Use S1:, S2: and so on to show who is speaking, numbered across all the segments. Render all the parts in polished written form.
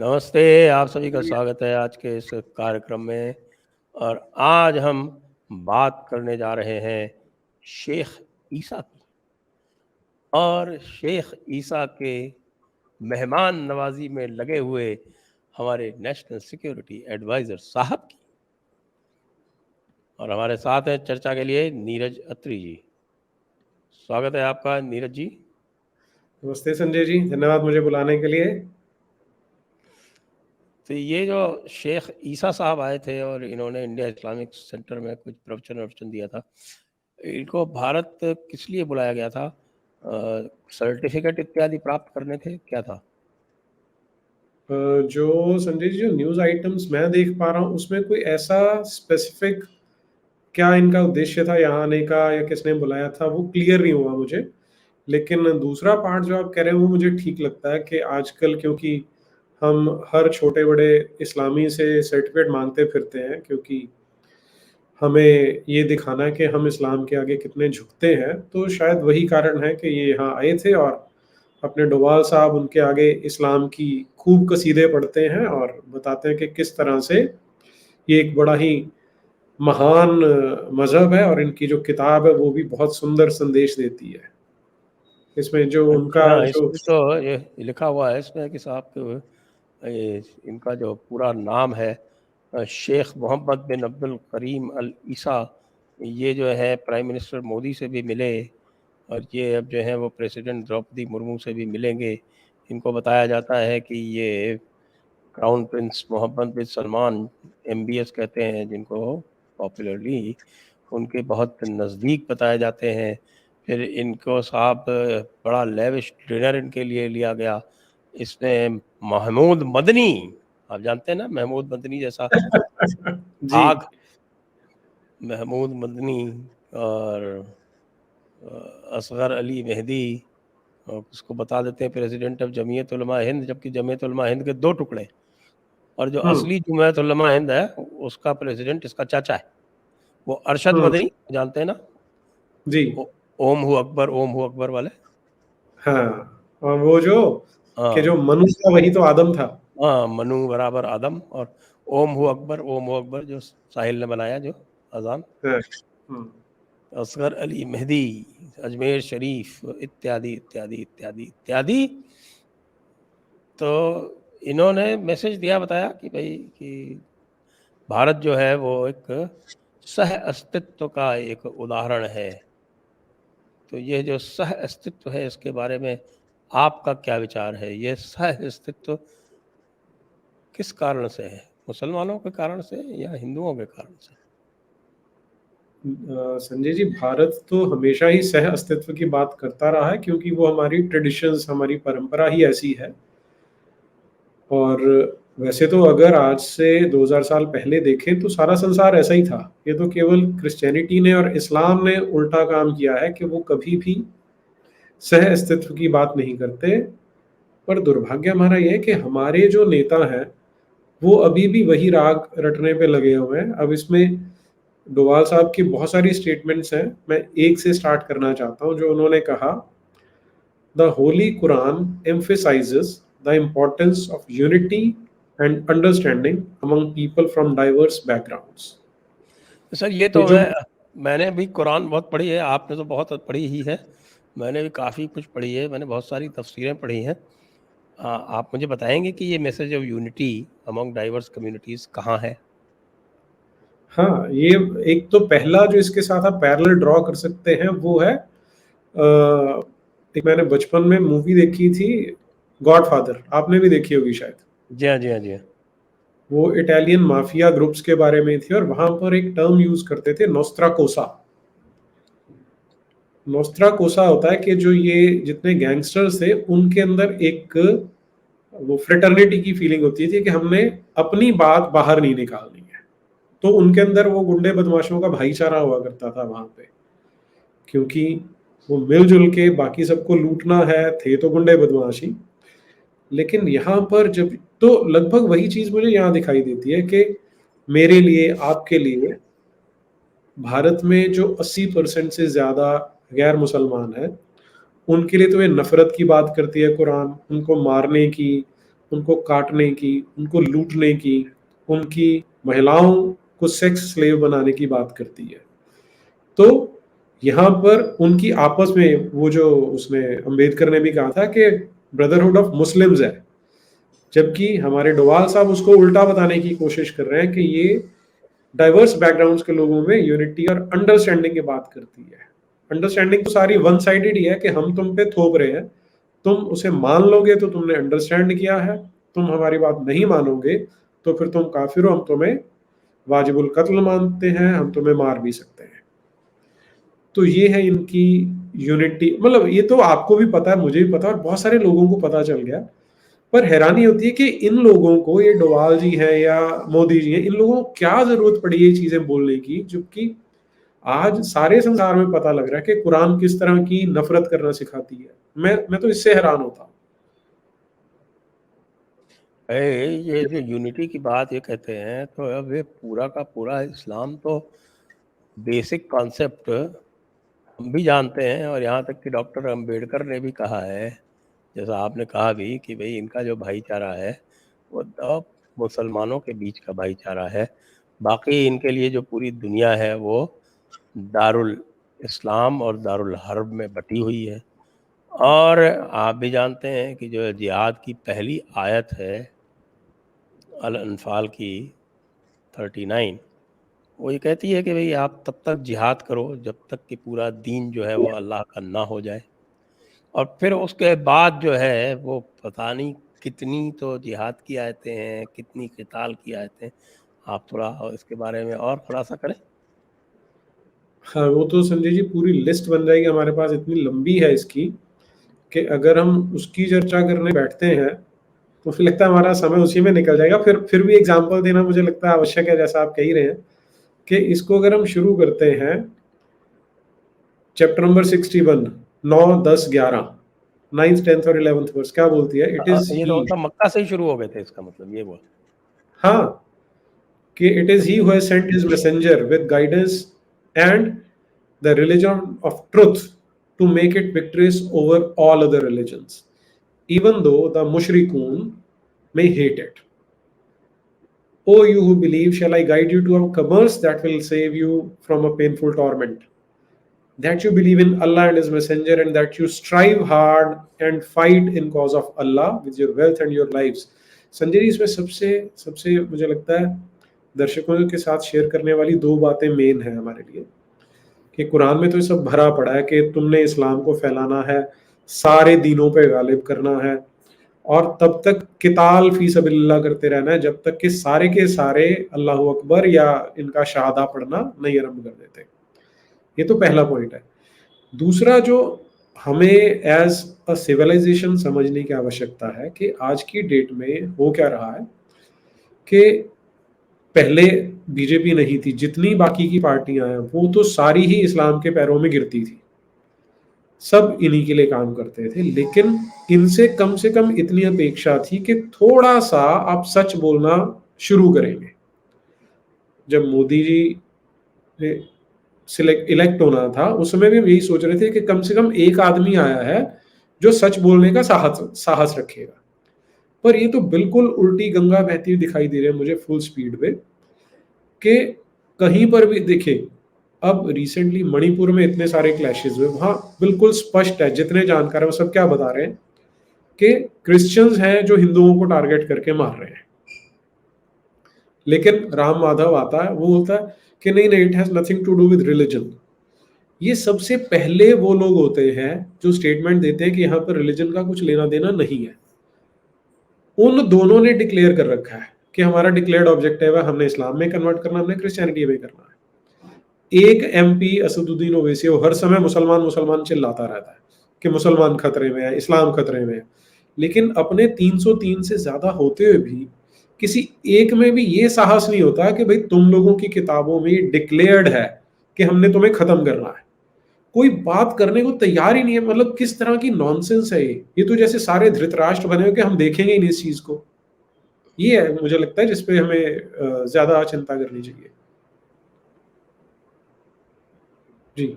S1: नमस्ते, आप सभी का स्वागत है आज के इस कार्यक्रम में। और आज हम बात करने जा रहे हैं शेख ईसा की, और शेख ईसा के मेहमान नवाजी में लगे हुए हमारे नेशनल सिक्योरिटी एडवाइज़र साहब की। और हमारे साथ हैं चर्चा के लिए नीरज अत्री जी। स्वागत है आपका नीरज जी।
S2: नमस्ते संजय जी, धन्यवाद मुझे बुलाने के लिए।
S1: तो ये जो शेख ईसा साहब आए थे और इन्होंने इंडिया इस्लामिक सेंटर में कुछ प्रवचन दिया था, इनको भारत किस लिए बुलाया गया था? सर्टिफिकेट इत्यादि प्राप्त करने थे, क्या था?
S2: जो संजय जी, जो न्यूज़ आइटम्स मैं देख पा रहा हूँ उसमें कोई ऐसा स्पेसिफिक क्या इनका उद्देश्य था यहाँ आने का या किसने बुलाया था वो क्लियर नहीं हुआ मुझे। लेकिन दूसरा पार्ट जो आप कह रहे हैं वो मुझे ठीक लगता है कि आजकल क्योंकि हम हर छोटे बड़े इस्लामी से सर्टिफिकेट मांगते फिरते हैं, क्योंकि हमें ये दिखाना है कि हम इस्लाम के आगे कितने झुकते हैं, तो शायद वही कारण है कि ये यहाँ आए थे और अपने डोभाल साहब उनके आगे इस्लाम की खूब कसीदे पढ़ते हैं और बताते हैं कि किस तरह से ये एक बड़ा ही महान मजहब है और इनकी जो किताब है वो भी बहुत सुंदर संदेश देती है। इसमें जो उनका
S1: अच्छा,
S2: जो
S1: इसमें तो ये लिखा हुआ है इसमें कि साहब इनका जो पूरा नाम है शेख मोहम्मद बिन अब्दुल करीम अल ईसा। ये जो है प्राइम मिनिस्टर मोदी से भी मिले, और ये अब जो है वो प्रेसिडेंट द्रौपदी मुर्मू से भी मिलेंगे। इनको बताया जाता है कि ये क्राउन प्रिंस मोहम्मद बिन सलमान, MBS कहते हैं जिनको पॉपुलरली, उनके बहुत नज़दीक बताए जाते हैं। फिर इनको साहब बड़ा लेविश डिनर इनके लिए लिया गया। इसमें महमूद मदनी, आप जानते हैं ना, महमूद मदनी जैसा
S2: जी
S1: आग, महमूद मदनी और असगर अली मेहदी, और उसको बता देते हैं प्रेसिडेंट ऑफ जमीयत उलमा हिंद, जबकि जमीयत उलमा हिंद के 2 टुकड़े, और जो
S2: हम्म
S1: असली जमीयत उलमा हिंद है उसका प्रेसिडेंट इसका चाचा है, वो अरशद
S2: हम्म
S1: मदनी, जानते हैं ना,
S2: जी
S1: ओम हु अकबर, ओम हु अकबर वाले।
S2: हाँ। और वो जो कि
S1: हाँ
S2: जो मनु था वही तो आदम था।
S1: हाँ, मनु बराबर आदम, और ओम हु अकबर, ओम हु अकबर जो साहिल ने बनाया जो अजान,
S2: हाँ, हम्म,
S1: असगर अली मेहदी, अजमेर शरीफ, इत्यादि इत्यादि इत्यादि इत्यादि। तो इन्होंने मैसेज दिया, बताया कि भाई कि भारत जो है वो एक सह अस्तित्व का एक उदाहरण है। तो ये जो सह अस्तित्व है इसके बारे में आपका क्या विचार है? ये सह अस्तित्व किस कारण से है? मुसलमानों के कारण से या हिंदुओं के कारण से?
S2: संजय जी, भारत तो हमेशा ही सह अस्तित्व की बात करता रहा है, क्योंकि वो हमारी ट्रेडिशंस, हमारी परंपरा ही ऐसी है। और वैसे तो अगर आज से 2000 साल पहले देखें तो सारा संसार ऐसा ही था। ये तो केवल क्रिश्चियनिटी ने और इस्लाम ने उल्टा काम किया है कि वो कभी भी सह अस्तित्व की बात नहीं करते। पर दुर्भाग्य हमारा ये है कि हमारे जो नेता हैं वो अभी भी वही राग रटने पे लगे हुए हैं। अब इसमें डोभाल साहब की बहुत सारी स्टेटमेंट्स हैं, मैं एक से स्टार्ट करना चाहता हूँ। जो उन्होंने कहा, the Holi Quran emphasizes the importance of unity and understanding among people from diverse backgrounds।
S1: तो सर ये
S2: तो
S1: तो
S2: जो
S1: मैंने भी कुरान बहुत पढ़ी है, आपने तो बहुत पढ़ी ही है, मैंने भी काफ़ी कुछ पढ़ी है, मैंने बहुत सारी तफसीरें पढ़ी हैं। आप मुझे बताएंगे कि ये message of unity among diverse communities कहाँ है?
S2: हाँ, ये एक तो पहला जो इसके साथ आप पैरेलल ड्रॉ कर सकते हैं वो है, एक मैंने बचपन में मूवी देखी थी, गॉडफादर, आपने भी देखी होगी शायद।
S1: जी हाँ, जी हाँ, जी हाँ।
S2: वो इटालियन माफिया ग्रुप्स के बारे में थी और वहां पर एक टर्म यूज करते थे, नोस्त्रा कोसा। नोस्त्रा कोसा होता है कि जो ये जितने गैंगस्टर्स थे उनके अंदर एक वो फ्रेटर्निटी की फीलिंग होती थी कि हमने अपनी बात बाहर नहीं निकालनी है। तो उनके अंदर वो गुंडे बदमाशों का भाईचारा हुआ करता था वहां पे, क्योंकि वो मिलजुल के बाकी सबको लूटना है, थे तो गुंडे बदमाशी। लेकिन यहाँ पर जब तो लगभग वही चीज मुझे यहाँ दिखाई देती है कि मेरे लिए, आपके लिए, भारत में जो 80% से ज्यादा गैर मुसलमान है, उनके लिए तो ये नफरत की बात करती है कुरान, उनको मारने की, उनको काटने की, उनको लूटने की, उनकी महिलाओं को सेक्स स्लेव बनाने की बात करती है। तो यहाँ पर उनकी आपस में वो जो उसने अंबेडकर ने भी कहा था कि ब्रदरहुड ऑफ मुस्लिम्स है, जबकि हमारे डोवाल साहब उसको उल्टा बताने की कोशिश कर रहे हैं कि ये डाइवर्स बैकग्राउंड्स के लोगों में यूनिटी और अंडरस्टैंडिंग की बात करती है। अंडरस्टैंडिंग तो सारी वन साइडेड ही है कि हम तुम पे थोप रहे हैं, तुम उसे मान लोगे तो तुमने अंडरस्टैंड किया है, तुम हमारी बात नहीं मानोगे तो फिर तुम काफिर हो, हम तुम्हें वाजिबुल कत्ल मानते हैं, हम तुम्हें मार भी सकते हैं। तो ये है इनकी यूनिटी। मतलब ये तो आपको भी पता है, मुझे भी पता है और बहुत सारे लोगों को पता चल गया। पर हैरानी होती है कि इन लोगों को, ये डोवाल जी हैं या मोदी जी हैं, इन लोगों को क्या जरूरत पड़ी ये चीजें बोलने की, जबकि आज सारे संसार में पता लग रहा है कि कुरान किस तरह की नफरत करना सिखाती है। मैं तो इससे हैरान होता हूँ।
S1: ये जो यूनिटी की बात ये कहते हैं, तो अब ये पूरा का पूरा इस्लाम तो बेसिक कॉन्सेप्ट हम भी जानते हैं, और यहाँ तक कि डॉक्टर अंबेडकर ने भी कहा है, जैसा आपने कहा भी, कि भाई इनका जो भाईचारा है वो तो मुसलमानों के बीच का भाईचारा है। बाकी इनके लिए जो पूरी दुनिया है वो दारुल इस्लाम और दारुल हर्ब में बटी हुई है। और आप भी जानते हैं कि जो जिहाद की पहली आयत है अल अनफाल की 39, वो ये कहती है कि भाई आप तब तक जिहाद करो जब तक कि पूरा दीन जो है वो अल्लाह का ना हो जाए। और फिर उसके बाद जो है वो पता नहीं कितनी तो जिहाद की आयतें हैं, कितनी क़िताल की आयतें। आप थोड़ा इसके बारे में और खुलासा करें।
S2: हाँ, वो तो संजय जी पूरी लिस्ट बन जाएगी हमारे पास, इतनी लंबी है इसकी कि अगर हम उसकी चर्चा करने बैठते हैं तो फिर लगता है हमारा समय उसी में निकल जाएगा। फिर भी एग्जाम्पल देना मुझे लगता है आवश्यक है, जैसा आप कह ही रहे हैं कि इसको अगर हम शुरू करते हैं चैप्टर नंबर 61, 9, 10, 11, 9th, 10th और 11th वर्स क्या बोलती है? इट इज
S1: ये
S2: ही।
S1: तो मतलब मक्का से ही शुरू हो गए थे, इसका मतलब ये बोल।
S2: हाँ, कि it is he who has sent his messenger with guidance and the religion of truth to make it victorious over all other religions, even though the mushrikun may hate it. O you who believe, shall I guide you to a commerce that will save you from a painful torment? That you believe in Allah and His Messenger, and that you strive hard and fight in cause of Allah with your wealth and your lives. Sanjay ji, इसमें सबसे सबसे मुझे लगता है दर्शकों के साथ share करने वाली दो बातें मेन है हमारे लिए, कि कुरान में तो ये सब भरा पड़ा है कि तुमने इस्लाम को फैलाना है, सारे दीनों पे गालिब करना है, और तब तक किताल फी सबिलिल्लाह करते रहना है जब तक कि सारे के सारे अल्लाह अकबर या इनका शहादा पढ़ना नहीं आरंभ कर देते। ये तो पहला पॉइंट है। दूसरा जो हमें एज अ सिविलाइजेशन समझने की आवश्यकता है कि आज की डेट में हो क्या रहा है, कि पहले बीजेपी नहीं थी, जितनी बाकी की पार्टियां हैं वो तो सारी ही इस्लाम के पैरों में गिरती थी, सब इन्हीं के लिए काम करते थे, लेकिन इनसे कम से कम इतनी अपेक्षा थी कि थोड़ा सा आप सच बोलना शुरू करेंगे। जब मोदी जी ने सिलेक्ट इलेक्ट होना था उस समय भी हम यही सोच रहे थे कि कम से कम एक आदमी आया है जो सच बोलने का साहस साहस रखेगा। पर ये तो बिल्कुल उल्टी गंगा बहती हुई दिखाई दे रही है मुझे फुल स्पीड पे, कि कहीं पर भी देखिए, अब रिसेंटली मणिपुर में इतने सारे क्लैशेस हुए, वहां बिल्कुल स्पष्ट है, जितने जानकार है वो सब क्या बता रहे हैं कि क्रिश्चियंस हैं जो हिंदुओं को टारगेट करके मार रहे हैं। लेकिन राम माधव आता है, वो बोलता है कि नहीं नहीं, it has nothing to do with religion. ये सबसे पहले वो लोग होते हैं जो स्टेटमेंट देते हैं कि यहाँ पर रिलीजन का कुछ लेना देना नहीं है। उन दोनों ने डिक्लेयर कर रखा है कि हमारा डिक्लेयर्ड ऑब्जेक्टिव है, हमने इस्लाम में कन्वर्ट करना, हमने क्रिश्चियनिटी में करना है। एक एमपी असदुद्दीन ओवैसी वो हर समय मुसलमान मुसलमान चिल्लाता रहता है कि मुसलमान खतरे में है, इस्लाम खतरे में है, लेकिन अपने 303 से ज्यादा होते हुए भी किसी एक में भी ये साहस नहीं होता कि भाई तुम लोगों की किताबों में डिक्लेयर्ड है कि हमने तुम्हें खत्म करना है। कोई बात करने को तैयार ही नहीं है। मतलब किस तरह की नॉनसेंस है ये तो जैसे सारे धृतराष्ट्र बने हो कि हम देखेंगे ही नहीं इस चीज को। ये है मुझे लगता है जिसपे हमें ज्यादा चिंता करनी चाहिए। जी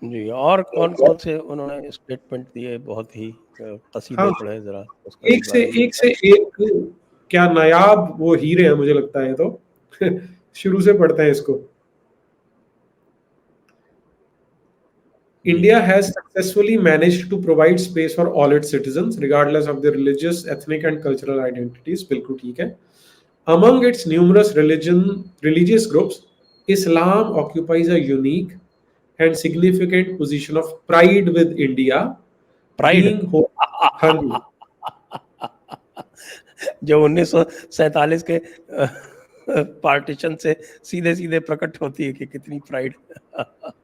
S1: जी, और कौन-कौन से उन्होंने स्टेटमेंट दिए, बहुत ही
S2: हाँ,
S1: कसीदे पढ़े ज़रा उसका भी बारे में
S2: एक
S1: बताएँ?
S2: से एक क्या नायाब वो हीरे हैं मुझे लगता है ये तो। शुरू से पढ़ते हैं इसको।
S1: जी,
S2: India has successfully managed to provide space for all its citizens, regardless of their religious, ethnic, and cultural identities. बिल्कुल ठीक है. Among its numerous religious groups, Islam occupies a unique and significant position of pride with India,
S1: pride.
S2: being home. हाँ जी,
S1: जो 1947 के partition से सीधे-सीधे प्रकट होती है कि कितनी प्राइड।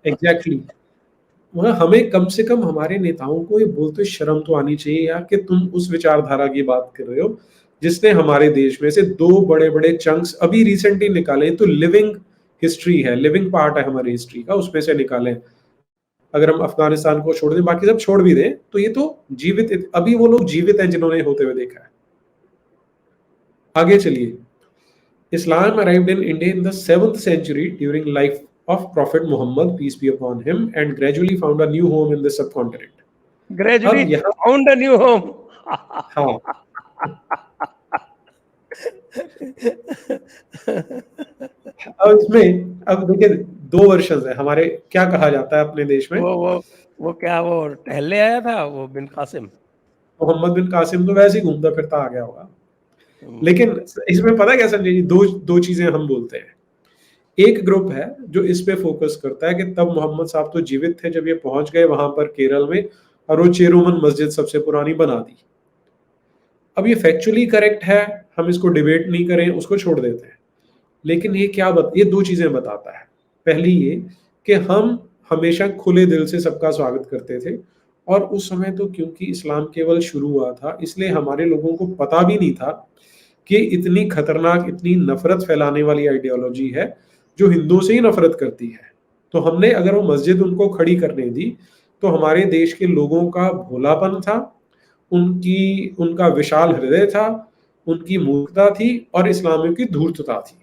S2: एग्जैक्टली। वहाँ हमें कम से कम हमारे नेताओं को ये बोलते शर्म तो आनी चाहिए यार कि तुम उस विचारधारा की बात कर रहे हो जिसने हमारे देश में से दो बड़े-बड़े चंक्स अभी रिसेंटली निकाले। तो लिविंग हिस्ट्री है, लिविंग पार्ट है हमारी हिस्ट्री का, उसमें से निकाले। अगर हम अफगानिस्तान को छोड़ दें, बाकी सब छोड़ भी दें, तो ये तो जीवित, अभी वो लोग जीवित हैं जिन्होंने होते हुए देखा है। आगे चलिए। Islam arrived in India in the 7th century during life of Prophet Muhammad, peace be upon him, and gradually found a new home in the subcontinent.
S1: Gradually
S2: अब यहाँ
S1: फाउंड अ न्यू होम।
S2: हाँ, अब इसमें अब देखिए 2 वर्षन्स हैं हमारे। क्या कहा जाता है अपने देश में?
S1: वो क्या वो टहलने आया था वो बिन कासिम?
S2: मोहम्मद बिन कासिम तो वैसे ही घूमता-फिरता आ गया होगा।
S1: हुँ,
S2: लेकिन इसमें पता है क्या संजय जी, 2 चीज़ें हम बोलते हैं। एक ग्रुप है जो इस पे फ़ोकस करता है कि तब मोहम्मद साहब तो जीवित थे जब ये पहुँच गए वहाँ पर केरल में, और वो चेरोमन मस्जिद सबसे पुरानी बना दी। अब ये फैक्चुअली करेक्ट है, हम इसको डिबेट नहीं करें, उसको छोड़ देते हैं। लेकिन ये 2 चीज़ें बताता है। पहली ये कि हम हमेशा खुले दिल से सबका स्वागत करते थे, और उस समय तो क्योंकि इस्लाम केवल शुरू हुआ था, इसलिए हमारे लोगों को पता भी नहीं था कि इतनी खतरनाक, इतनी नफ़रत फैलाने वाली आइडियोलॉजी है, जो हिंदुओं से ही नफ़रत करती है। तो हमने अगर वो मस्जिद उनको खड़ी करने दी, तो हमारे देश के लोगों का भोलापन था, उनका विशाल हृदय था, उनकी मूर्खता थी और इस्लामियों की धूर्तता थी।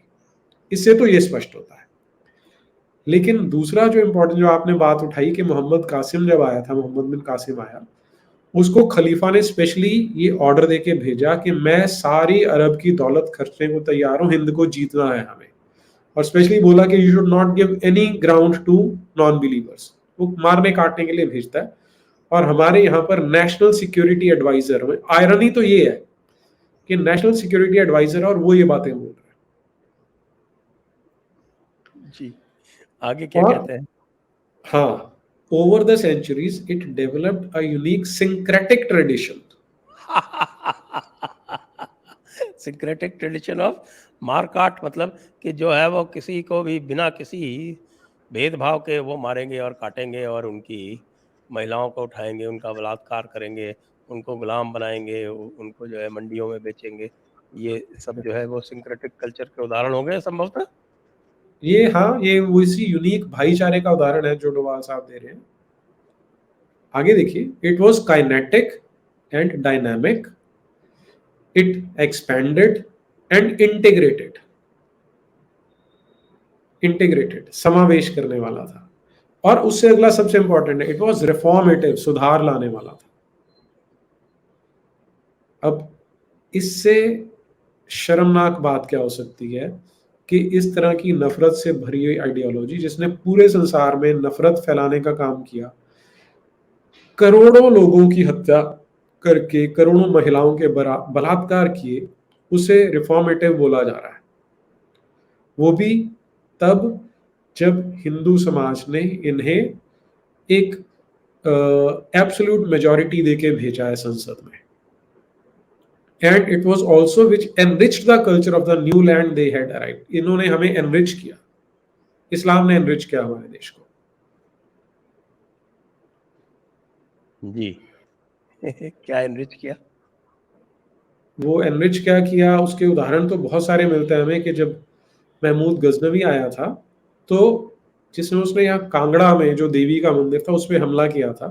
S2: इससे तो ये स्पष्ट होता है। लेकिन दूसरा जो इम्पोर्टेंट जो आपने बात उठाई कि मोहम्मद कासिम जब आया था, मोहम्मद बिन कासिम आया, उसको खलीफा ने स्पेशली ये ऑर्डर देके भेजा कि मैं सारी अरब की दौलत खर्चने को तैयार हूँ, हिंद को जीतना है हमें। और स्पेशली बोला कि you should not give any ground to non believers. वो मारने काटने के लिए भेजता है। और हमारे यहाँ पर नेशनल सिक्योरिटी एडवाइजर में आयरनी तो ये है कि नेशनल सिक्योरिटी एडवाइजर है और वो ये बातें बोल रहे
S1: जी। आगे क्या
S2: हैं। और
S1: कहते हैं?
S2: हाँ, over the centuries it developed a unique syncretic tradition.
S1: Syncretic tradition of मार काट, मतलब कि जो है वो किसी को भी बिना किसी भेदभाव के वो मारेंगे और काटेंगे और उनकी महिलाओं को उठाएँगे, उनका बलात्कार करेंगे, उनको गुलाम बनाएँगे, उनको जो है मंडियों में बेचेंगे। ये सब जो है वो सिंक्रेटिक कल्चर के उदाहरण हो गए संभवतः?
S2: ये हाँ, ये वो इसी यूनिक भाईचारे का उदाहरण है जो डोभाल साहब दे रहे हैं। आगे देखिए, it was kinetic and dynamic, it expanded and integrated. Integrated समावेश करने वाला था। और उससे अगला सबसे इंपॉर्टेंट है, इट वाज रिफॉर्मेटिव, सुधार लाने वाला था। अब इससे शर्मनाक बात क्या हो सकती है कि इस तरह की नफरत से भरी हुई आइडियोलॉजी जिसने पूरे संसार में नफरत फैलाने का काम किया, करोड़ों लोगों की हत्या करके, करोड़ों महिलाओं के बलात्कार किए, उसे रिफॉर्मेटिव बोला जा रहा है। वो भी तब जब हिंदू समाज ने इन्हें एक एब्सोल्यूट मेजॉरिटी देके भेजा है संसद में। And it was also which enriched the culture of the new land they had arrived. इन्होंने हमें एनरिच किया, इस्लाम ने एनरिच किया हमारे देश को।
S1: जी। क्या एनरिच किया?
S2: वो एनरिच क्या किया, उसके उदाहरण तो बहुत सारे मिलते हैं हमें कि जब महमूद गजनवी आया था, तो जिसमें उसने यहाँ कांगड़ा में जो देवी का मंदिर था उस पे हमला किया था,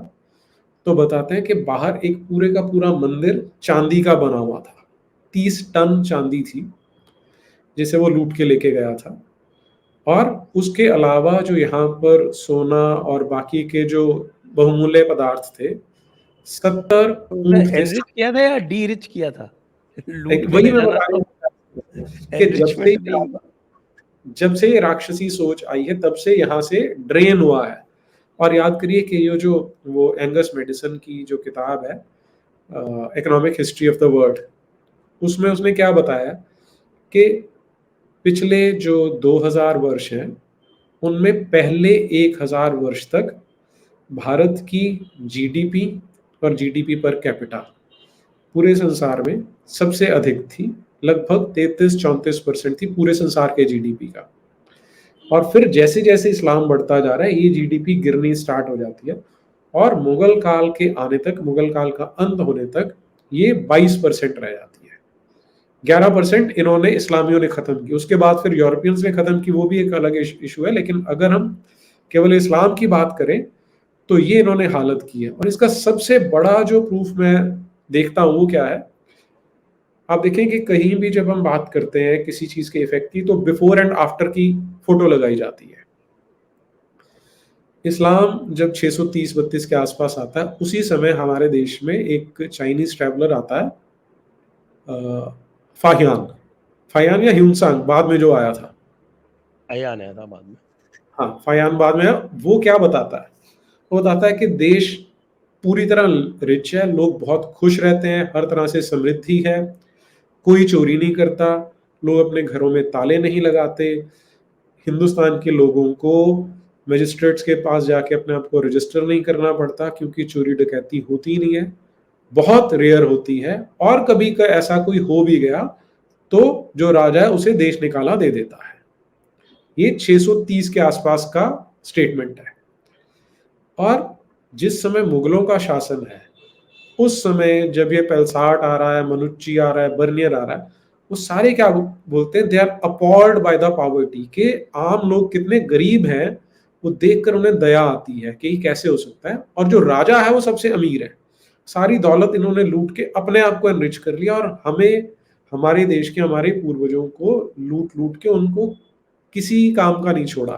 S2: तो बताते हैं कि बाहर एक पूरे का पूरा मंदिर चांदी का बना हुआ था। 30 टन चांदी थी जिसे वो लूट के लेके गया था। और उसके अलावा जो यहाँ पर सोना और बाकी के जो बहुमूल्य पदार्थ थे, 70
S1: तो उसने
S2: ऊँट थे।
S1: एनरिच किया था या डी रिच किया था? लूट के
S2: वही
S1: ले
S2: मैं
S1: जाना
S2: बता रहा
S1: तो
S2: हूँ कि
S1: एनरिचमेंट नहीं।
S2: जब से ये राक्षसी सोच आई है, तब से यहाँ से ड्रेन हुआ है। और याद करिए कि ये जो वो एंगस मेडिसन की जो किताब है, economic history of the world, उसमें उसने क्या बताया कि पिछले जो 2000 वर्ष हैं, उनमें पहले 1000 वर्ष तक भारत की जीडीपी और जीडीपी पर कैपिटा पूरे संसार में सबसे अधिक थी। लगभग 33-34% थी पूरे संसार के जीडीपी का। और फिर जैसे जैसे इस्लाम बढ़ता जा रहा है, ये जीडीपी गिरनी स्टार्ट हो जाती है, और मुगल काल के आने तक, मुगल काल का अंत होने तक ये 22% रह जाती है। 11% इन्होंने, इस्लामियों ने खत्म की। उसके बाद फिर यूरोपियंस ने खत्म की, वो भी एक अलग इशू है। लेकिन अगर हम केवल इस्लाम की बात करें तो ये इन्होंने हालत की है। और इसका सबसे बड़ा जो प्रूफ मैं देखता हूं वो क्या है, आप देखें कि कहीं भी जब हम बात करते हैं किसी चीज के इफेक्ट की, तो बिफोर एंड आफ्टर की फोटो लगाई जाती है। इस्लाम जब 630-32 के आसपास आता है, उसी समय हमारे देश में एक चाइनीज ट्रैवलर आता है, फाहियान फाहियान या ह्यूनसांग, बाद में जो आया था।
S1: अयान आया था बाद में।
S2: हाँ, फाहियान बाद में आया। वो क्या बताता है? वो बताता है कि देश पूरी तरह रिच है, लोग बहुत खुश रहते हैं, हर तरह से समृद्धि है, कोई चोरी नहीं करता, लोग अपने घरों में ताले नहीं लगाते, हिंदुस्तान के लोगों को मजिस्ट्रेट्स के पास जाके अपने आप को रजिस्टर नहीं करना पड़ता, क्योंकि चोरी डकैती होती नहीं है, बहुत रेयर होती है, और कभी का ऐसा कोई हो भी गया तो जो राजा है उसे देश निकाला दे देता है। ये 630 के आसपास का स्टेटमेंट है। और जिस समय मुगलों का शासन है, उस समय जब ये पेलसाट आ रहा है, मनुच्ची आ रहा है, बर्नियर आ रहा है, वो सारे क्या बोलते हैं, they are appalled by the poverty, के आम लोग कितने गरीब हैं, वो देखकर उन्हें दया आती है कि ये कैसे हो सकता है। और जो राजा है वो सबसे अमीर है, सारी दौलत इन्होंने लूट के अपने आप को एनरिच कर लिया, और हमें, हमारे देश के, हमारे पूर्वजों को लूट लूट के उनको किसी काम का नहीं छोड़ा।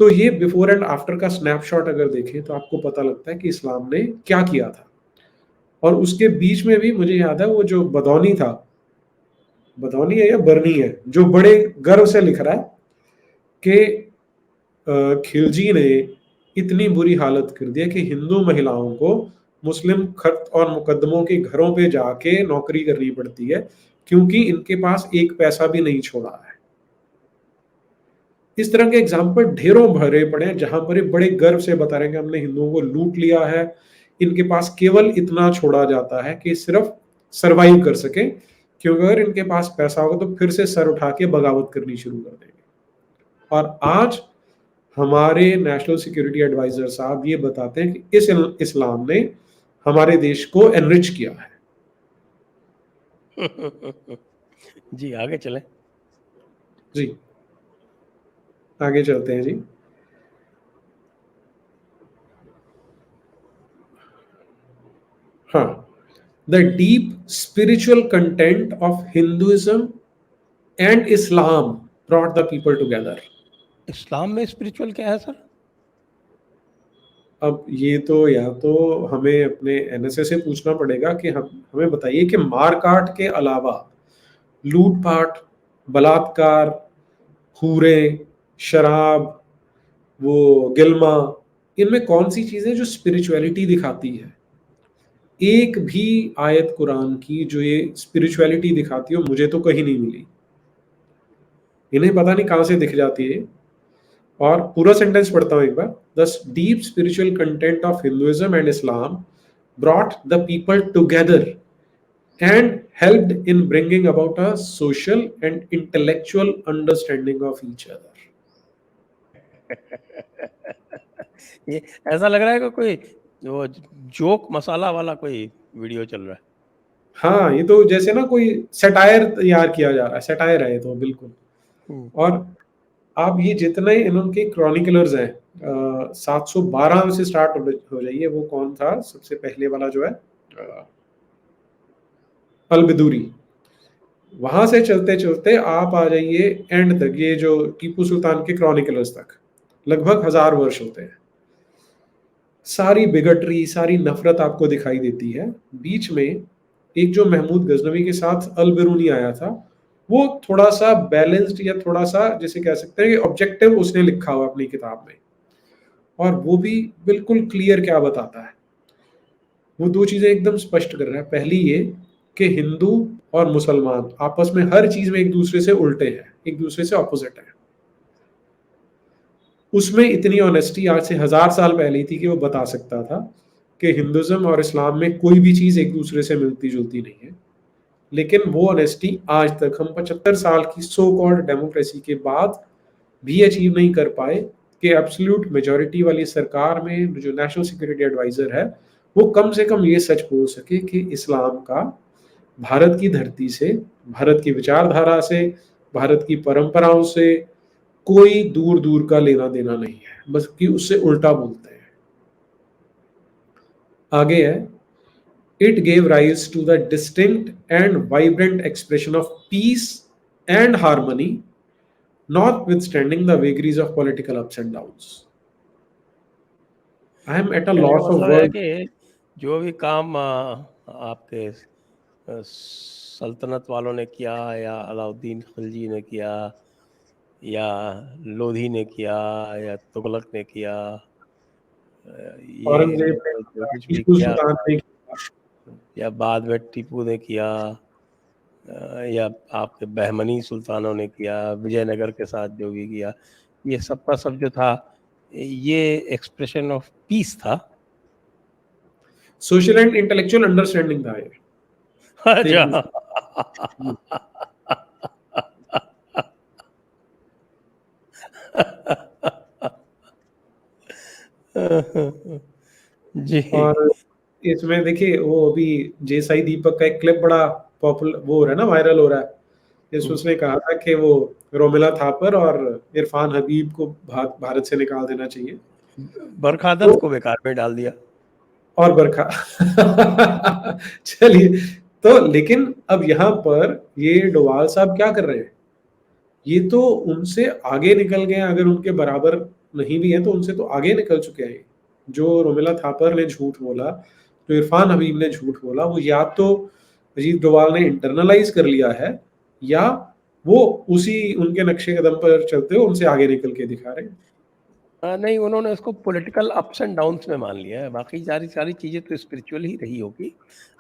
S2: तो ये बिफोर एंड आफ्टर का स्नैपशॉट अगर देखें तो आपको पता लगता है कि इस्लाम ने क्या किया था। और उसके बीच में भी मुझे याद है वो जो बदौनी था, बदौनी है या बर्नी है, जो बड़े गर्व से लिख रहा है कि खिलजी ने इतनी बुरी हालत कर दी है कि हिंदू महिलाओं को मुस्लिम खत और मुकदमों के घरों पे जाके नौकरी करनी पड़ती है, क्योंकि इनके पास एक पैसा भी नहीं छोड़ा है। इस तरह के एग्जाम्पल ढेरों भरे पड़े हैं, जहां पर ये बड़े गर्व से बता रहे हैं कि हमने हिंदुओं को लूट लिया है, इनके पास केवल इतना छोड़ा जाता है कि सिर्फ सरवाइव कर सके, क्योंकि अगर इनके पास पैसा होगा तो फिर से सर उठा के बगावत करनी शुरू कर देंगे। और आज हमारे नेशनल सिक्योरिटी एडवाइजर साहब ये बताते हैं कि इस इस्लाम ने हमारे देश को एनरिच किया है।
S1: जी आगे चलें।
S2: जी आगे चलते हैं जी। हाँ, the deep spiritual content of Hinduism and Islam brought the people together.
S1: इस्लाम में स्पिरिचुअल क्या है सर?
S2: अब ये तो या तो हमें अपने एनएसए से पूछना पड़ेगा कि हमें बताइए कि मारकाट के अलावा लूटपाट, बलात्कार, हूरे, शराब, वो गिल्मा, इनमें कौन सी चीजें जो स्पिरिचुअलिटी दिखाती है? एक भी आयत कुरान की जो ये स्पिरिचुअलिटी दिखाती हो, मुझे तो कहीं नहीं मिली। इन्हें पता नहीं कहां से दिख जाती है। और पूरा सेंटेंस पढ़ता हूं एक बार। The deep spiritual content of Hinduism and Islam brought the people together and helped in bringing about a social and intellectual understanding of each other.
S1: ये ऐसा लग रहा है कि कोई वो जोक मसाला वाला कोई वीडियो चल रहा है।
S2: हाँ, ये तो जैसे ना कोई सटायर तैयार किया जा रहा है, सटायर है ये तो बिल्कुल। और आप ये जितने इनके क्रॉनिकलर्स हैं, 712 से स्टार्ट हो जाइए। वो कौन था सबसे पहले वाला जो है, अलबिदूरी, वहां से चलते चलते आप आ जाइए एंड तक, ये जो टीपू सुल्तान के क्रॉनिकलर्स तक, लगभग 1000 वर्ष होते हैं। सारी बिगटरी, सारी नफरत आपको दिखाई देती है। बीच में एक जो महमूद गजनवी के साथ अल बिरूनी आया था, वो थोड़ा सा बैलेंस्ड, या थोड़ा सा जैसे कह सकते हैं कि ऑब्जेक्टिव उसने लिखा हुआ अपनी किताब में, और वो भी बिल्कुल क्लियर क्या बताता है। वो दो चीजें एकदम स्पष्ट कर रहा है। पहली ये कि हिंदू और मुसलमान आपस में हर चीज में एक दूसरे से उल्टे हैं, एक दूसरे से ऑपोजिट है। उसमें इतनी ऑनेस्टी आज से 1000 साल पहले थी कि वो बता सकता था कि हिंदुज्म और इस्लाम में कोई भी चीज एक दूसरे से मिलती जुलती नहीं है। लेकिन वो ऑनेस्टी आज तक हम 75 साल की सो कॉल्ड डेमोक्रेसी के बाद भी अचीव नहीं कर पाए कि एब्सोल्यूट मेजॉरिटी वाली सरकार में जो नेशनल सिक्योरिटी एडवाइजर है, वो कम से कम ये सच बोल सके कि इस्लाम का भारत की धरती से, भारत की विचारधारा से, भारत की परंपराओं से कोई दूर दूर का लेना देना नहीं है, बस कि उससे उल्टा बोलते हैं। आगे है, it gave rise to the distinct and vibrant expression of peace and harmony, notwithstanding the vagaries of political ups and downs. I am at a
S1: कहने का
S2: loss of
S1: मतलब है
S2: words.
S1: कि जो भी काम आपके सल्तनत वालों ने किया, या अलाउद्दीन खिलजी ने किया, या लोधी ने किया, या तुगलक ने किया, ये
S2: औरंगजेब ने
S1: जो जो
S2: किया,
S1: कुछ भी
S2: टीपू
S1: किया,
S2: सुल्तान ने किया,
S1: या बाद में टीपू ने किया, या आपके बहमनी सुल्तानों ने किया, विजयनगर के साथ जो भी किया, ये सब का सब जो था, ये एक्सप्रेशन ऑफ पीस था।
S2: सोशल एंड इंटेलेक्चुअल अंडरस्टैंडिंग था ये। एक
S1: अच्छा।
S2: दूसरे
S1: जी।
S2: और इसमें देखिए वो अभी जेसाई दीपक का एक क्लिप बड़ा पॉपुलर वो हो रहा है ना, वायरल हो रहा है, जिसमें उसने कहा था कि वो रोमिला थापर और इरफान हबीब को भारत से निकाल देना चाहिए।
S1: बरखादत
S2: तो
S1: को बेकार में डाल दिया।
S2: और बरखा चलिए, तो लेकिन अब यहाँ पर ये डोवाल साहब क्या कर रहे हैं, ये तो उनसे आगे निकल गए हैं। अगर उनके बराबर नहीं भी है तो उनसे तो आगे निकल चुके हैं। जो रोमिला थापर ने झूठ बोला, जो इरफान हबीब ने झूठ बोला, वो या तो अजीत डोवाल ने इंटरनलाइज कर लिया है, या वो उसी उनके नक्शे कदम पर चलते हुए उनसे आगे निकल के दिखा रहे हैं।
S1: नहीं, उन्होंने उसको पॉलिटिकल अप्स एंड डाउन्स में मान लिया है, बाकी सारी सारी चीज़ें तो स्पिरिचुअल ही रही होगी।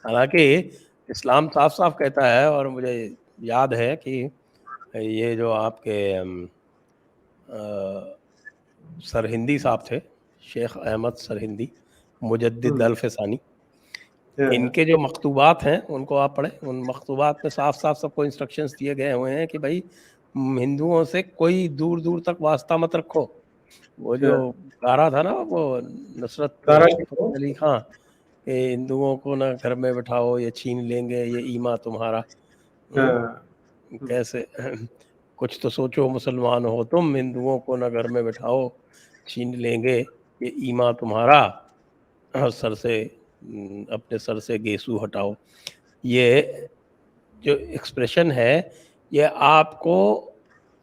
S1: हालांकि इस्लाम साफ साफ कहता है, और मुझे याद है कि ये जो आपके सरहिंदी साहब थे, शेख अहमद सरहिंदी, मुजद्दिद
S2: हम्म,
S1: अल-फ़सानी,
S2: हाँ,
S1: इनके जो मकतूबात हैं उनको आप पढ़ें। उन मकतूबात में साफ साफ सबको इंस्ट्रक्शंस दिए गए हुए हैं कि भाई हिंदुओं से कोई दूर दूर तक वास्ता मत रखो। वो जो
S2: हाँ,
S1: गारा था ना, वो नुसरत
S2: तारा
S1: फ़तेह अली खां, कि हिंदुओं को ना घर में बिठाओ, ये छीन लेंगे ये ईमा तुम्हारा।
S2: हाँ,
S1: कैसे कुछ तो सोचो मुसलमान हो तुम, हिंदुओं को ना घर में बिठाओ, छीन लेंगे ये ईमा तुम्हारा, सर से अपने सर से गेसू हटाओ। ये जो एक्सप्रेशन है, ये आपको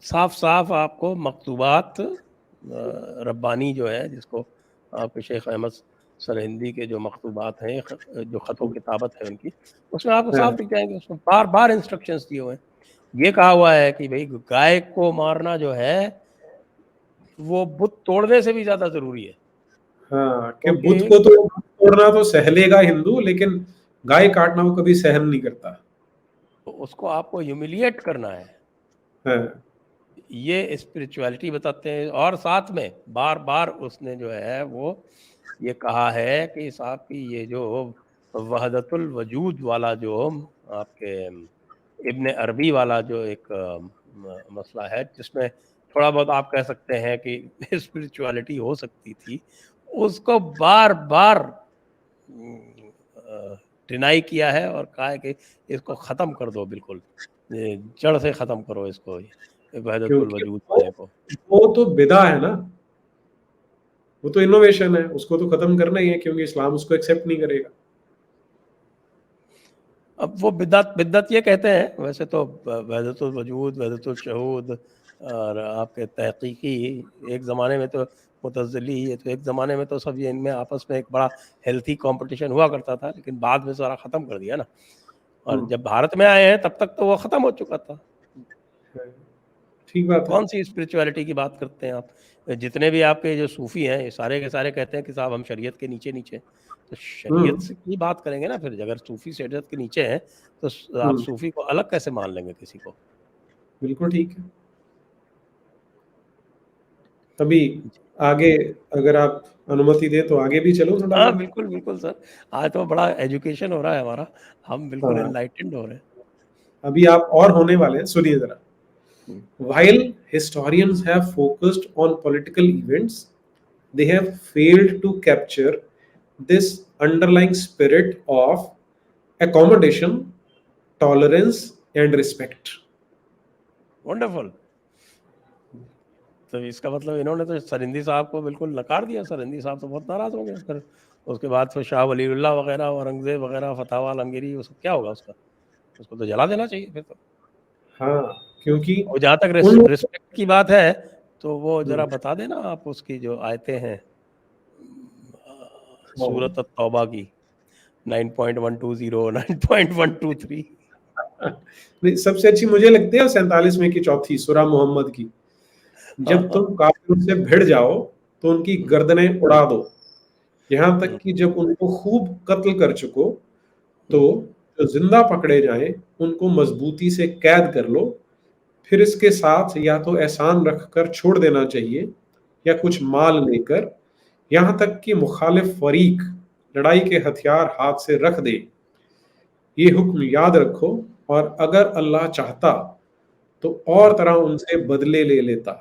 S1: साफ साफ आपको मकतूबात रब्बानी जो है, जिसको आपके शेख अहमद सरहिंदी के जो मकतूबात हैं, जो ख़तो किताबत है उनकी, उसमें आपको साफ
S2: हाँ,
S1: दिख जाएंगे। उसमें बार बार इंस्ट्रक्शंस दिए हुए हैं। ये कहा हुआ है कि भाई गाय को मारना जो है वो बुत तोड़ने से भी ज़्यादा ज़रूरी है,
S2: हाँ, कि बुत
S1: क्योंकि
S2: को तो तोड़ना तो सह लेगा हिंदू, लेकिन गाय काटना वो कभी सहन नहीं करता।
S1: उसको आपको ह्यूमिलिएट करना है।
S2: हाँ,
S1: ये स्पिरिचुअलिटी बताते हैं। और साथ में बार बार उसने जो है वो ये कहा है कि साहब की ये जो वहदतुल वजूद वाला जो आपके इब्न अरबी वाला जो एक मसला है, जिसमें थोड़ा बहुत आप कह सकते हैं कि स्पिरिचुअलिटी हो सकती थी, उसको बार बार डिनाई किया है और कहा है कि इसको ख़त्म कर दो, बिल्कुल ये जड़ से ख़त्म करो इसको, वहदतुल
S2: क्योंकि
S1: वजूद वाले को।
S2: वो तो बिदा है ना, वो तो इनोवेशन है, उसको तो खत्म करना ही है, क्योंकि इस्लाम उसको एक्सेप्ट नहीं करेगा।
S1: अब वो बिदअत बिदअत ये कहते हैं, वैसे तो वहदतुल वजूद, वहदतुल शहूद और आपके तहकीकी एक ज़माने में तो मुतज़िली, ये तो एक ज़माने में तो सब ये इनमें आपस में एक बड़ा हेल्थी कॉम्पिटिशन हुआ करता था, लेकिन बाद में सारा ख़त्म कर दिया ना। और जब भारत में आए हैं तब तक तो वो ख़त्म हो चुका था।
S2: ठीक बात है।
S1: कौन सी स्पिरिचुअलिटी की बात करते हैं आप? जितने भी आपके जो सूफ़ी हैं, ये सारे के सारे कहते हैं कि साहब हम शरीयत के नीचे-नीचे। तो शरीयत
S2: हम्म
S1: से की बात करेंगे ना फिर, अगर सूफ़ी शरीयत के नीचे हैं, तो आप
S2: हम्म
S1: सूफ़ी को अलग कैसे मान लेंगे किसी को?
S2: बिल्कुल ठीक है। अभी आगे अगर आप अनुमति दें तो आगे भी चलो थोड़ा सा।
S1: हाँ, बिल्कुल, बिल्कुल सर। आज तो बड़ा एजुकेशन हो रहा है हमारा। हम बिल्कुल
S2: हाँ,
S1: एनलाइटेंड हो रहे हैं।
S2: अभी आप और होने वाले हैं, सुनिए जरा।
S1: हुँ,
S2: While historians have focused on political events, they have failed to capture this underlying spirit of accommodation, tolerance, and respect.
S1: Wonderful. तो इसका मतलब इन्होंने तो सरिंदी साहब को बिल्कुल नकार दिया। सरिंदी साहब तो बहुत नाराज़ हो गए फिर। उसके बाद फिर शाह वलीउल्लाह वग़ैरह, औरंगज़ेब वग़ैरह, फतह वाला आलमगीरी, वो सब क्या होगा उसका? उसको तो जला देना चाहिए फिर तो।
S2: हाँ, क्योंकि
S1: और जहाँ तक
S2: उन
S1: रिस्पेक्ट की बात है, तो वो
S2: हुँ,
S1: ज़रा बता देना आप उसकी जो आयतें हैं
S2: हाँ।
S1: सूरत अत-तौबा की 9.120 9.123।
S2: नहीं, सबसे अच्छी मुझे लगती है 47वें की चौथी सूरा मोहम्मद की।
S1: हाँ,
S2: जब
S1: हाँ।
S2: तुम काफ़िरों से भिड़ जाओ, तो उनकी
S1: हुँ,
S2: गर्दनें उड़ा दो। यहाँ तक
S1: हुँ,
S2: कि जब उनको खूब कत्ल कर चुको, तो
S1: हुँ,
S2: जो ज़िंदा पकड़े जाएँ, उनको मज़बूती से कैद कर लो। फिर इसके साथ या तो एहसान रखकर छोड़ देना चाहिए या
S1: हुँ।
S2: कुछ माल लेकर, यहाँ तक कि मुखालिफ फरीक लड़ाई के हथियार हाथ से रख दे। ये हुक्म याद रखो, और अगर अल्लाह चाहता तो और तरह उनसे बदले ले लेता,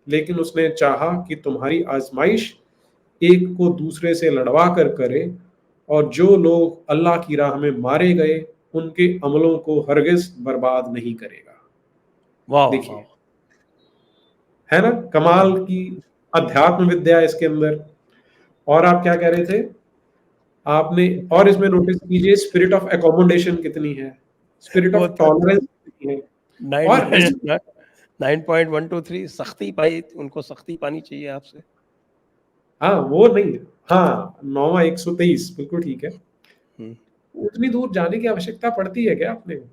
S2: लेकिन उसने चाहा कि तुम्हारी आजमाइश एक को दूसरे से लड़वा कर करे, और जो लोग अल्लाह की राह में मारे गए उनके अमलों को हरगिज बर्बाद नहीं करेगा।
S1: वाह, वाह,
S2: देखिए,
S1: वाह!
S2: है ना कमाल
S1: वाह!
S2: की अध्यात्म विद्या इसके अंदर। और आप क्या कह रहे थे? आपने और इसमें नोटिस कीजिए स्पिरिट ऑफ एकोमोडेशन कितनी है, स्पिरिट
S1: वो
S2: ऑफ टॉलरेंस कितनी है,
S1: 9
S2: और रिस्क।
S1: 9.123 सख्ती पाई, उनको सख्ती पानी चाहिए आपसे।
S2: हाँ, वो नहीं, हाँ, 9वां 123 बिल्कुल ठीक है।
S1: हुँ।
S2: उतनी दूर जाने की आवश्यकता पड़ती है क्या अपने को?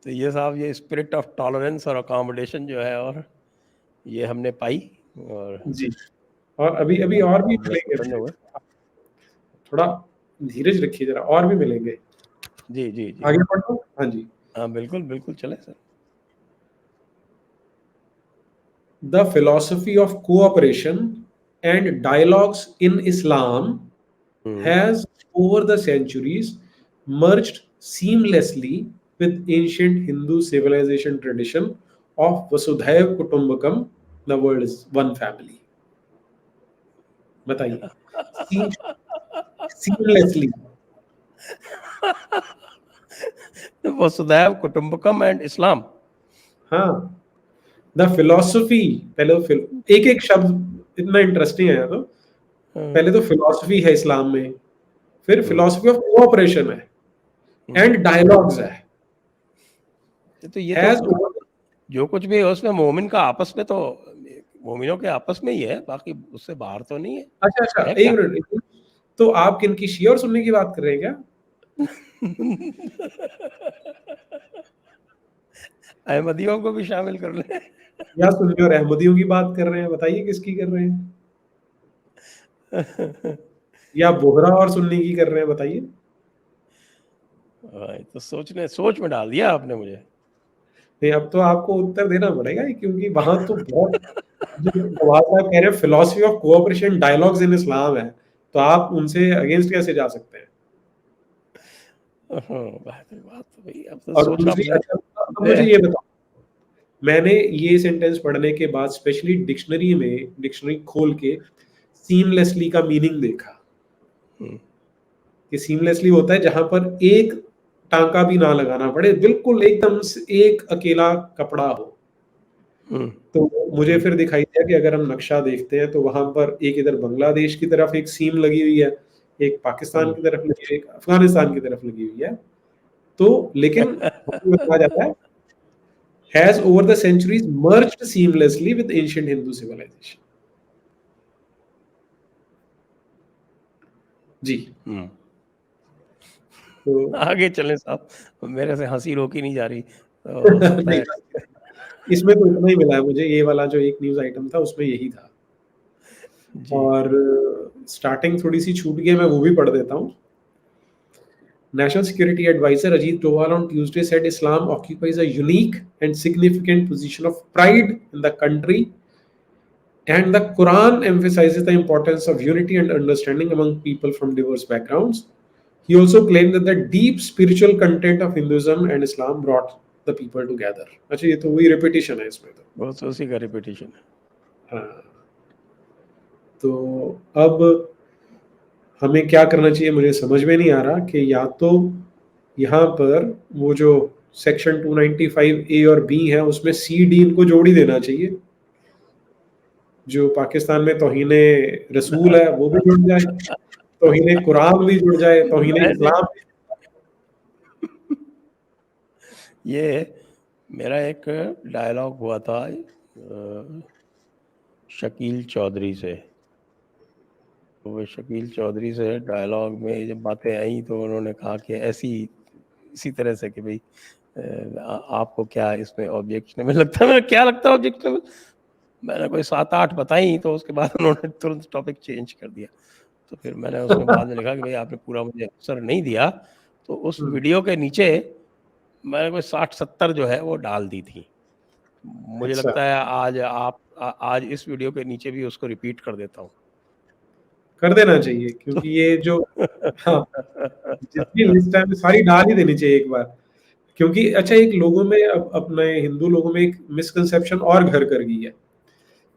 S1: तो ये साहब ये स्पिरिट ऑफ टॉलरेंस और अकोमोडेशन जो है, और ये हमने पाई, और
S2: जी, और अभी अभी
S1: हम
S2: और भी
S1: हम बड़े
S2: मिलेंगे
S1: प्रसन्न हुए।
S2: थोड़ा धीरज रखिए जरा, और भी मिलेंगे।
S1: जी, जी, जी।
S2: आगे पढ़ो। हाँ जी।
S1: हाँ, बिल्कुल, बिल्कुल चलें sir.
S2: The philosophy of cooperation and dialogues in Islam
S1: hmm.
S2: has, over the centuries, merged seamlessly with ancient Hindu civilization tradition of Vasudhaiv Kutumbakam, the world is one family. बताइए, seamlessly।
S1: वसुधैव कुटुम्बकम एंड इस्लाम।
S2: हाँ, the philosophy, पहले एक एक शब्द इतना interesting है तो
S1: हुँ,
S2: पहले तो फिलोसफी है इस्लाम में, फिर
S1: हुँ,
S2: फिलोसफी ऑफ कोऑपरेशन है,
S1: हुँ।
S2: एंड डायलॉग्स है।
S1: तो ये तो
S2: हैज
S1: जो कुछ भी है उसमें मोमिन का आपस में तो मोमिनों के आपस में ही है, बाकी उससे बाहर तो नहीं है।
S2: अच्छा अच्छा,
S1: है
S2: एक
S1: क्या?
S2: मिनट, एक मिनट। तो आप किनकी शिया और सुन्नी की बात कर रहे हैं क्या?
S1: अहमदियों को भी शामिल कर लें।
S2: या सुन्नी और अहमदियों की बात कर रहे हैं? बताइए किसकी कर रहे हैं? या बोहरा और सुन्नी की कर रहे हैं? बताइए।
S1: ये तो सोच में डाल दिया आपने मुझे।
S2: नहीं, अब तो आपको उत्तर देना पड़ेगा, क्योंकि वहां तो बहुत, जो जवाब साहब कह रहे हैं philosophy of cooperation dialogues in Islam है, तो आप उनसे अगेंस्ट कैसे जा सकते हैं?
S1: बेहतर बात तो भई, अब तो
S2: और
S1: सोचना
S2: दूसरी,
S1: मुझे
S2: अच्छा, अब
S1: मुझे
S2: मुझे ये बताओ, मैंने ये सेंटेंस पढ़ने के बाद स्पेशली डिक्शनरी खोल के सीमलेसली का मीनिंग देखा,
S1: हुँ,
S2: कि सीमलेसली होता है जहां पर एक टांका भी ना लगाना पड़े, बिल्कुल एकदम से एक अकेला कपड़ा हो। तो मुझे फिर दिखाई दिया कि अगर हम नक्शा देखते हैं तो वहाँ पर एक इधर बांग्लादेश की तरफ एक सीम लगी हुई है, एक पाकिस्तान की तरफ लगी हुई है, एक अफ़गानिस्तान की तरफ लगी हुई है। तो लेकिन कहा जाता है has over the centuries merged seamlessly with ancient Hindu civilization. जी। तो
S1: आगे चलें साहब, मेरे से हँसी रोकी नहीं जा रही, तो हो सकता
S2: नहीं,
S1: है
S2: इसमें तो इतना ही मिला है मुझे, ये वाला जो एक न्यूज़ आइटम था उसमें यही था।
S1: जी।
S2: और स्टार्टिंग थोड़ी-सी छूट गई है, मैं वो भी पढ़ देता हूँ। National Security Advisor Ajit Doval on Tuesday said Islam occupies a unique and significant position of pride in the country, and the Quran emphasizes the importance of unity and understanding among people from diverse backgrounds. He also claimed that the deep spiritual content of Hinduism and Islam brought the people together. अच्छा, ये तो वही repetition है इसमें तो।
S1: बस उसी का रिपीटिशन है।
S2: हाँ। तो अब हमें क्या करना चाहिए मुझे समझ में नहीं आ रहा कि या तो यहाँ पर वो जो सेक्शन 295 ए और बी है उसमें सी डी इनको जोड़ ही देना चाहिए। जो पाकिस्तान में तौहीने रसूल है वो भी जुड़ जाए, तौहीने कुरान भी जुड़ जाए, तौहीने
S1: मैंने
S2: इस्लाम
S1: ये मेरा एक डायलॉग हुआ था शकील चौधरी से। तो वो शकील चौधरी से डायलॉग में जब बातें आई तो उन्होंने कहा कि ऐसी इसी तरह से कि भाई आपको क्या इसमें ऑब्जेक्शनेबल लगता है। मैंने क्या लगता है ऑब्जेक्शनेबल, मैंने कोई 7-8 बताई तो उसके बाद उन्होंने तुरंत टॉपिक चेंज कर दिया। तो फिर मैंने उसमें बाद में लिखा कि भाई आपने पूरा मुझे अवसर नहीं दिया, तो उस वीडियो के नीचे मैंने कोई 60-70 जो है वो डाल दी थी। मुझे
S2: अच्छा।
S1: लगता है आज इस वीडियो के नीचे भी उसको रिपीट कर देता हूँ।
S2: कर देना चाहिए क्योंकि ये जो हाँ, जितनी लिस्ट है सारी डाल ही देनी चाहिए एक बार। क्योंकि अच्छा एक लोगों में अपने हिंदू लोगों में एक मिसकंसेप्शन और घर कर गई है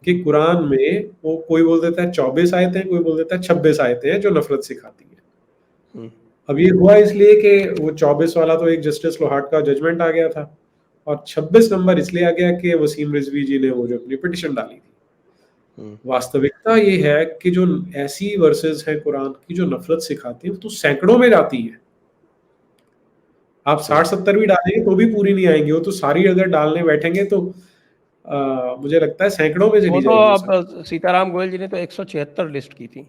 S2: कि कुरान में वो कोई बोल देता है 24 आयतें, कोई बोल देता है 26 आयतें हैं जो नफरत सिखाती है। अब ये हुआ इसलिए कि वो 24 वाला तो एक जस्टिस लोहाट का जजमेंट आ गया था और 26 नंबर इसलिए आ गया कि वसीम रिजवी जी ने वो जो अपनी पिटिशन डाली थी। वास्तविकता ये है कि जो ऐसी वर्सेस हैं कुरान की जो नफरत सिखाती है तो सैकड़ों में जाती है। आप 60-70 भी डालेंगे तो भी पूरी नहीं आएंगी, वो तो सारी अगर डालने बैठेंगे तो मुझे लगता है सैकड़ों में
S1: वो
S2: चली
S1: तो
S2: जाएगी वो सारी।
S1: अब सीताराम गोयल जी ने तो 176 लिस्ट की थी।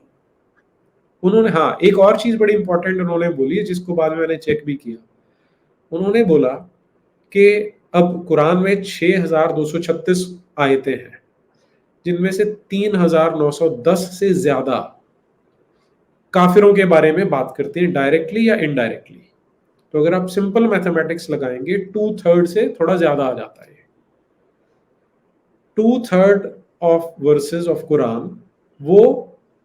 S2: उन्होंने हाँ, एक और चीज़ बड़ी इंपॉर्टेंट उन्होंने बोली जिसको बाद में मैंने चेक भी किया। उन्होंने बोला कि अब कुरान में 6236 आयतें हैं, जिनमें से 3910 से ज़्यादा काफिरों के बारे में बात करती हैं डायरेक्टली या इनडायरेक्टली। तो अगर आप सिंपल मैथमेटिक्स लगाएंगे 2/3 से थोड़ा ज़्यादा आ जाता है। 2/3 ऑफ वर्सेस ऑफ कुरान वो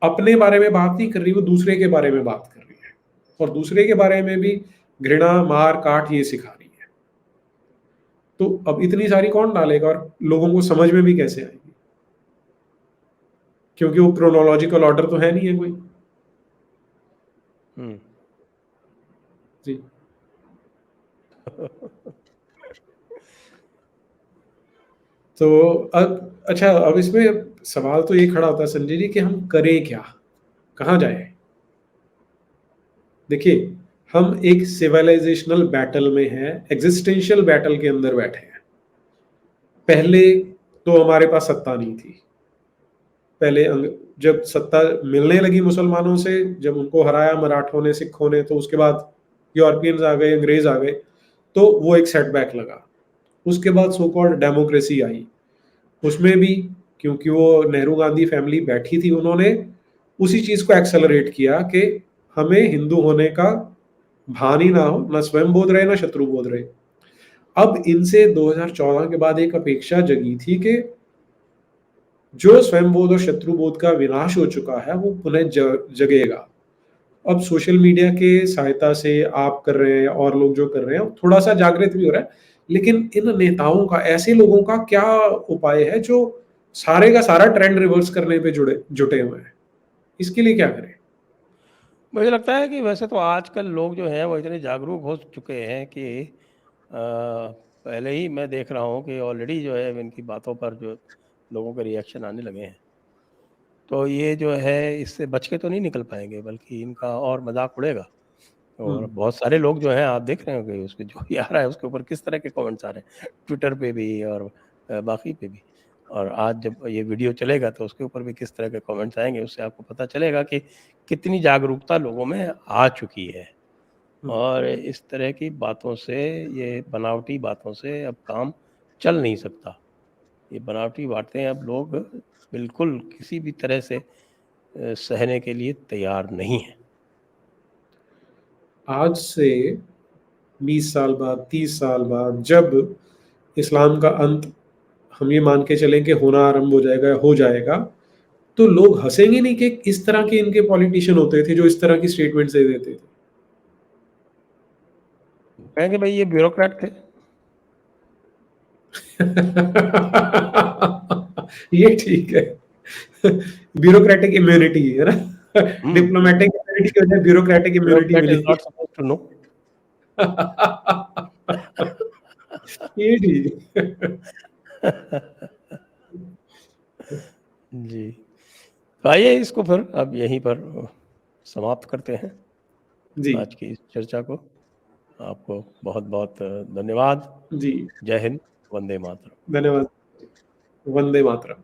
S2: अपने बारे में बात नहीं कर रही, वो दूसरे के बारे में बात कर रही है और दूसरे के बारे में भी घृणा मार काट ये सिखा रही है। तो अब इतनी सारी कौन डालेगा और लोगों को समझ में भी कैसे आएगी, क्योंकि वो क्रोनोलॉजिकल ऑर्डर तो है नहीं है कोई। जी। तो अब अच्छा, अब इसमें सवाल तो ये खड़ा होता है संजय जी कि हम करें क्या, कहाँ जाएं? देखिए, हम एक सिविलाइजेशनल बैटल में हैं, एग्जिस्टेंशियल बैटल के अंदर बैठे हैं। पहले तो हमारे पास सत्ता नहीं थी। पहले जब सत्ता मिलने लगी मुसलमानों से, जब उनको हराया मराठों ने, सिखों ने, तो उसके बाद यूरोपियंस आ गए, अंग्रेज आ गए, तो वो एक सेटबैक लगा। उसके बाद सो कॉल्ड डेमोक्रेसी आई, उसमें भी क्योंकि वो नेहरू गांधी फैमिली बैठी थी, उन्होंने उसी चीज को एक्सेलरेट किया कि हमें हिंदू होने का भान ही ना हो, ना स्वयं बोध रहे ना शत्रु बोध रहे। अब इनसे 2014 के बाद एक अपेक्षा जगी थी कि जो स्वयं बोध और शत्रु बोध का विनाश हो चुका है वो पुनः जगेगा। अब सोशल मीडिया के सहायता से आप कर रहे हैं और लोग जो कर रहे हैं थोड़ा सा जागृत भी हो रहा है, लेकिन इन नेताओं का, ऐसे लोगों का क्या उपाय है जो सारे का सारा ट्रेंड रिवर्स करने पे जुटे हुए हैं? इसके लिए क्या करें?
S1: मुझे लगता है कि वैसे तो आजकल लोग जो हैं वो इतने जागरूक हो चुके हैं कि पहले ही मैं देख रहा हूँ कि ऑलरेडी जो है इनकी बातों पर जो लोगों के रिएक्शन आने लगे हैं। तो ये जो है इससे बच के तो नहीं निकल पाएँगे, बल्कि इनका और मज़ाक उड़ेगा। और
S2: हुँ।
S1: बहुत सारे लोग जो हैं आप देख रहे होंगे उसपे जो भी आ रहा है उसके ऊपर किस तरह के कमेंट्स आ रहे हैं, ट्विटर पे भी और बाकी पे भी। और आज जब ये वीडियो चलेगा तो उसके ऊपर भी किस तरह के कमेंट्स आएँगे, उससे आपको पता चलेगा कि कितनी जागरूकता लोगों में आ चुकी है।
S2: हुँ।
S1: और इस तरह की बातों से, ये बनावटी बातों से अब काम चल नहीं सकता। ये बनावटी बातें अब लोग बिल्कुल किसी भी तरह से सहने के लिए तैयार नहीं हैं।
S2: आज से 20 साल बाद, 30 साल बाद जब इस्लाम का अंत हम ये मान के चलें कि होना आरंभ हो जाएगा, तो लोग हँसेंगे नहीं कि इस तरह के इनके पॉलिटिशियन होते थे जो इस तरह की स्टेटमेंट्स दे देते थे।
S1: कहेंगे भई ये ब्यूरोक्रेट थे।
S2: ये ठीक है। ब्यूरोक्रेटिक इम्यूनिटी है ना?
S1: हुँ,
S2: डिप्लोमैटिक इम्यूनिटी की बजाय ब्यूरोक्रेटिक इम्यूनिटी
S1: ब्यूरोक्रेट इज़
S2: मिलेगी।
S1: Not supposed to know.
S2: ये ठीक है।
S1: जी। तो आइए इसको फिर अब यहीं पर समाप्त करते हैं,
S2: जी,
S1: आज की इस चर्चा को। आपको बहुत-बहुत धन्यवाद।
S2: जी।
S1: जय हिंद, वंदे मातरम।
S2: धन्यवाद। वंदे मातरम।